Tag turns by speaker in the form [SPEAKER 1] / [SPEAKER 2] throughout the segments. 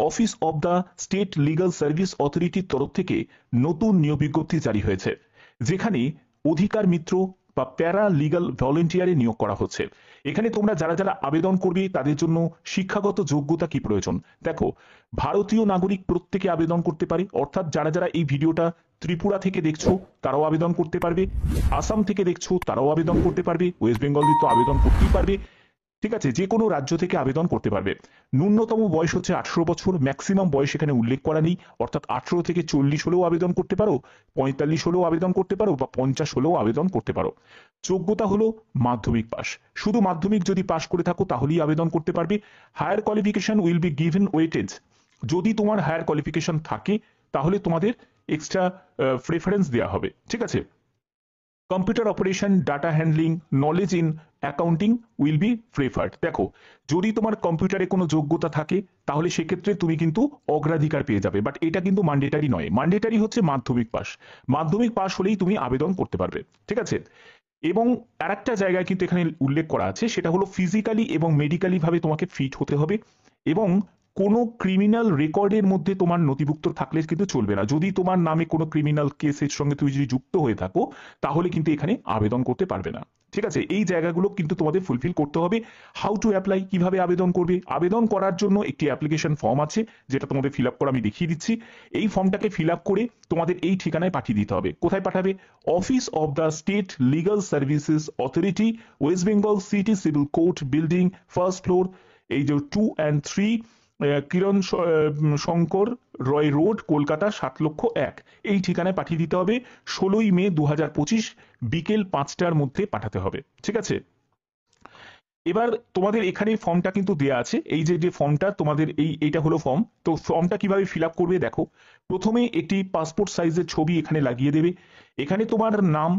[SPEAKER 1] Office of the state legal service অথরিটির তরফ থেকে নতুন নিয়োগ বিজ্ঞপ্তি জারি হয়েছে, যেখানে অধিকার মিত্র বা প্যারা লিগাল ভলেন্টিয়ারে নিয়োগ করা হচ্ছে। এখানে তোমরা যারা যারা আবেদন করবে তাদের জন্য শিক্ষাগত যোগ্যতা কি প্রয়োজন। দেখো, ভারতীয় নাগরিক প্রত্যেকে আবেদন করতে পারে, অর্থাৎ যারা যারা এই ভিডিওটা ত্রিপুরা থেকে দেখছো তারাও আবেদন করতে পারবে, আসাম থেকে দেখছো তারাও আবেদন করতে পারবে, ওয়েস্ট বেঙ্গল তো আবেদন করতেই পারবে। ঠিক আছে, যে কোনো রাজ্য থেকে আবেদন করতে পারবে। ন্যূনতম বয়স হচ্ছে 18 বছর, ম্যাক্সিমাম বয়স এখানে উল্লেখ করা নেই, অর্থাৎ 18 থেকে 40 হলেও আবেদন করতে পারো, 45 হলেও আবেদন করতে পারো, বা 50 হলেও আবেদন করতে পারো। যোগ্যতা হলো মাধ্যমিক পাস। শুধু মাধ্যমিক যদি পাস করে থাকো তাহলেই আবেদন করতে পারবে। Higher qualification will be given weightage. যদি তোমার হায়ার কোয়ালিফিকেশন থাকে তাহলে তোমাদের এক্সট্রা প্রেফারেন্স দেওয়া হবে। ঠিক আছে। Computer operation, data handling, knowledge in accounting will be preferred. দেখো, যদি তোমার কম্পিউটারে কোনো যোগ্যতা থাকে তাহলে সেক্ষেত্রে তুমি কিন্তু অগ্রাধিকার পেয়ে যাবে, বাট এটা কিন্তু ম্যান্ডেটারি নয়। ম্যান্ডেটারি হচ্ছে মাধ্যমিক পাস। মাধ্যমিক পাস হলেই তুমি আবেদন করতে পারবে। ঠিক আছে। এবং আরেকটা জায়গায় কিন্তু এখানে উল্লেখ করা আছে, সেটা হলো ফিজিক্যালি এবং মেডিকেলি ভাবে তোমাকে ফিট হতে হবে, এবং কোনো ক্রিমিনাল রেকর্ডের মধ্যে তোমার নথিভুক্ত থাকলে কিন্তু চলবে না। যদি তোমার নামে কোনো ক্রিমিনাল কেসের সঙ্গে তুমি যদি যুক্ত হয়ে থাকো তাহলে কিন্তু এখানে আবেদন করতে পারবে না। ঠিক আছে, এই জায়গাগুলো কিন্তু তোমাদের ফুলফিল করতে হবে। হাউ টু অ্যাপ্লাই, কিভাবে আবেদন করবে। আবেদন করার জন্য একটি অ্যাপ্লিকেশন ফর্ম আছে, যেটা তোমাদের ফিল আপ করে আমি দেখিয়ে দিচ্ছি। এই ফর্মটাকে ফিল আপ করে তোমাদের এই ঠিকানায় পাঠিয়ে দিতে হবে। কোথায় পাঠাবে? Office of the state legal services authority, West Bengal city civil court building, first floor, এই যে 2 and 3, Kiran Shankar Roy road, Kolkata 7,00,001। এই ঠিকানায় পাঠিয়ে দিতে হবে। 16ই মে 2025 বিকেল 5টার মধ্যে পাঠাতে হবে। ঠিক আছে। এবার তোমাদের এখানে ফর্মটা কিন্তু দেয়া আছে। এই যে ফর্মটা তোমাদের এইটা হলো ফর্ম। তো ফর্মটা কিভাবে ফিল আপ করবে দেখো, প্রথমে একটি পাসপোর্ট সাইজের ছবি এখানে লাগিয়ে দেবে। এখানে তোমার নাম,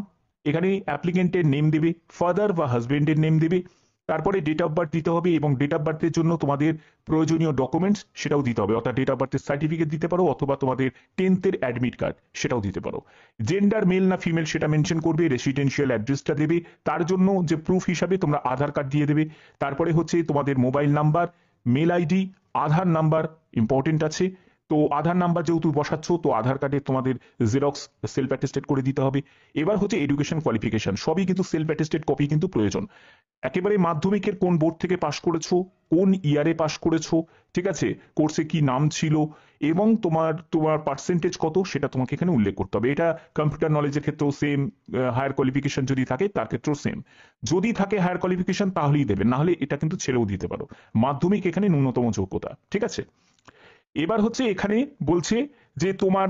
[SPEAKER 1] এখানে অ্যাপ্লিকেন্টের নেম দেবে, ফাদার বা হাজবেন্ডের নেম দেবে, তারপরে ডেট অফ বার্থ দিতে হবে, এবং ডেট অফ বার্থের জন্য তোমাদের প্রয়োজনীয় ডকুমেন্টস সেটাও দিতে হবে, অর্থাৎ ডেট অফ বার্থের সার্টিফিকেট দিতে পারো, অথবা তোমাদের 10th অ্যাডমিট কার্ড সেটাও দিতে পারো। জেন্ডার মেল না ফিমেল সেটা মেনশন করবে, রেসিডেন্সিয়াল অ্যাড্রেসটা দেবে, তার জন্য যে প্রুফ হিসাবে তোমরা আধার কার্ড দিয়ে দেবে। তারপরে হচ্ছে তোমাদের মোবাইল নাম্বার, মেল আইডি, আধার নাম্বার ইম্পর্টেন্ট আছে। তো আধার নাম্বার যেহেতু বসাচ্ছ, তো আধার কার্ডে তোমাদের জেরক্স সেলফ অ্যাটেস্টেড করে দিতে হবে। এবার হচ্ছে এডুকেশন কোয়ালিফিকেশন, সবই কিন্তু সেলফ অ্যাটেস্টেড কপি কিন্তু প্রয়োজন। একেবারে মাধ্যমিকের কোন বোর্ড থেকে পাশ করেছো, কোন ইয়ারে পাশ করেছো, ঠিক আছে, কোর্সে কি নাম ছিল, এবং তোমার পার্সেন্টেজ কত সেটা তোমাকে এখানে উল্লেখ করতে হবে। এটা কম্পিউটার নলেজের ক্ষেত্রেও সেম, হায়ার কোয়ালিফিকেশন যদি থাকে তার ক্ষেত্রেও সেম। যদি থাকে হায়ার কোয়ালিফিকেশন তাহলেই দেবে, না হলে এটা কিন্তু ছেড়েও দিতে পারো। মাধ্যমিক এখানে ন্যূনতম যোগ্যতা। ঠিক আছে। এবার হচ্ছে এখানে বলছে যে তোমার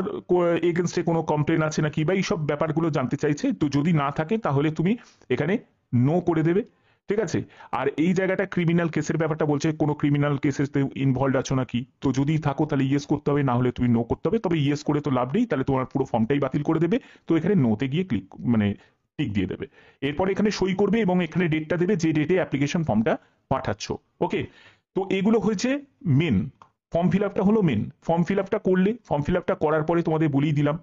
[SPEAKER 1] এগেনস্টে কোনো কমপ্লেন আছে নাকি, বা এইসব ব্যাপারগুলো জানতে চাইছে। তো যদি না থাকে তাহলে তুমি এখানে নো করে দেবে। ঠিক আছে। আর এই জায়গাটা ক্রিমিনাল কেসের ব্যাপারটা বলছে, কোনো ক্রিমিনাল কেসে ইনভলভ আছো নাকি। তো যদি থাকো তাহলে ইয়েস করতে হবে, না হলে তুমি নো করতে হবে। তবে ইয়েস করে তো লাভ নেই, তাহলে তোমার পুরো ফর্মটাই বাতিল করে দেবে। তো এখানে নোতে গিয়ে ক্লিক টিক দিয়ে দেবে। এরপর এখানে সই করবে এবং এখানে ডেটটা দেবে যে ডেটে অ্যাপ্লিকেশন ফর্মটা পাঠাচ্ছ। ওকে। তো এগুলো হয়েছে মেন। ফর্ম ফিল আপটা হলো মেন। ফর্ম ফিল আপটা করলে, ফর্ম ফিল আপটা করার পরে তোমাদের বলেই দিলাম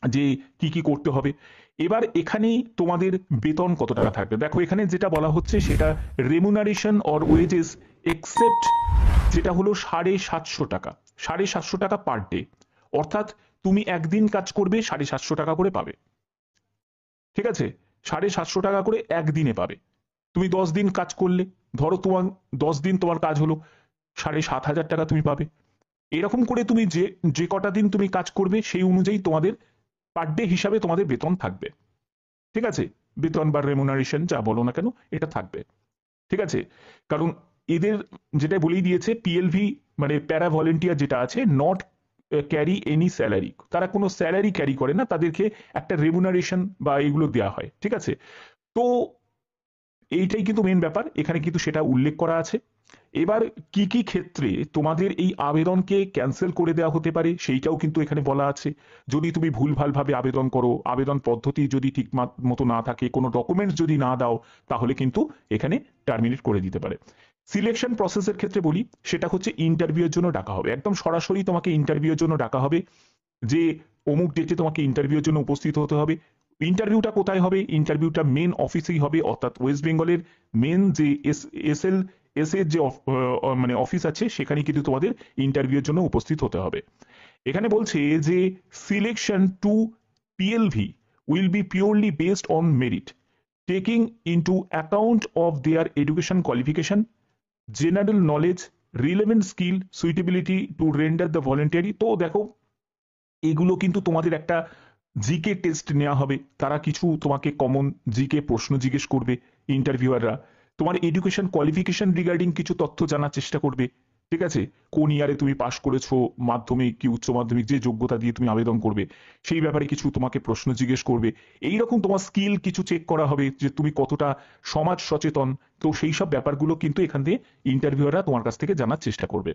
[SPEAKER 1] যে কি কি করতে হবে। এবার এখানেই তোমাদের বেতন কত টাকা থাকবে। দেখো, এখানে যেটা বলা হচ্ছে সেটা রেমুনারেশন অর ওয়েজেস এক্সেপ্ট, যেটা হলো 750 টাকা। 750 টাকা পার ডে, অর্থাৎ তুমি একদিন কাজ করবে 750 টাকা করে পাবে। ঠিক আছে। 750 টাকা করে একদিনে পাবে। তুমি 10 দিন কাজ করলে, ধরো তোমার 10 দিন তোমার কাজ হলো, 7,500 টাকা তুমি পাবে। এরকম করে তুমি যে কটা দিন তুমি কাজ করবে সেই অনুযায়ী তোমাদের পার ডে হিসাবে তোমাদের বেতন থাকবে। ঠিক আছে। বেতন বা রেমুনারেশন যা বলো না কেন, এটা থাকবে। ঠিক আছে। কারণ এদের যেটা বলেই দিয়েছে, পিএলভি মানে প্যারা ভলেন্টিয়ার যেটা আছে, নট ক্যারি এনি স্যালারি, তারা কোনো স্যালারি ক্যারি করে না, তাদেরকে একটা রেমুনারেশন বা এগুলো দেওয়া হয়। ঠিক আছে। তো এইটাই কিন্তু মেন ব্যাপার, এখানে কিন্তু সেটা উল্লেখ করা আছে। এবার কি কি ক্ষেত্রে তোমাদের এই আবেদনকে ক্যান্সেল করে দেওয়া হতে পারে সেইটাও কিন্তু এখানে বলা আছে। যদি তুমি ভুলভাল ভাবে আবেদন করো, আবেদন পদ্ধতি যদি ঠিক মতো না থাকে, কোনো ডকুমেন্টস যদি না দাও, তাহলে কিন্তু এখানে টার্মিনেট করে দিতে পারে। সিলেকশন প্রসেসের ক্ষেত্রে বলি, সেটা হচ্ছে ইন্টারভিউর জন্য ডাকা হবে। একদম সরাসরি তোমাকে ইন্টারভিউর জন্য ডাকা হবে, যে অমুক ডেটে তোমাকে ইন্টারভিউর জন্য উপস্থিত হতে হবে। ইন্টারভিউটা কোথায় হবে? ইন্টারভিউটা মেন অফিসেই হবে, অর্থাৎ ওয়েস্ট বেঙ্গলের মেন যে এসএল এস এর যে মানে অফিস আছে সেখানে কিন্তু তোমাদের ইন্টারভিউর জন্য উপস্থিত হতে হবে। এখানে বলছে যে selection to PLV will be purely based on merit taking into account of their education qualification, general knowledge, relevant skill, suitability to render the voluntary. তো দেখো, এগুলো কিন্তু তোমাদের একটা জিকে টেস্ট নেওয়া হবে, তারা কিছু তোমাকে কমন জিকে প্রশ্ন জিজ্ঞেস করবে ইন্টারভিউয়াররা, তোমার এডুকেশন কোয়ালিফিকেশন রিগার্ডিং কিছু তথ্য জানার চেষ্টা করবে, ঠিক আছে, কোন ইয়ারে তুমি পাশ করেছো, মাধ্যমিক কি উচ্চ মাধ্যমিক, যে যোগ্যতা দিয়ে তুমি আবেদন করবে সেই ব্যাপারে কিছু তোমাকে প্রশ্ন জিজ্ঞেস করবে। এইরকম তোমার স্কিল কিছু চেক করা হবে যে তুমি কতটা সমাজ সচেতন। তো সেই সব ব্যাপারগুলো কিন্তু এখান থেকে ইন্টারভিউয়াররা তোমার কাছ থেকে জানার চেষ্টা করবে।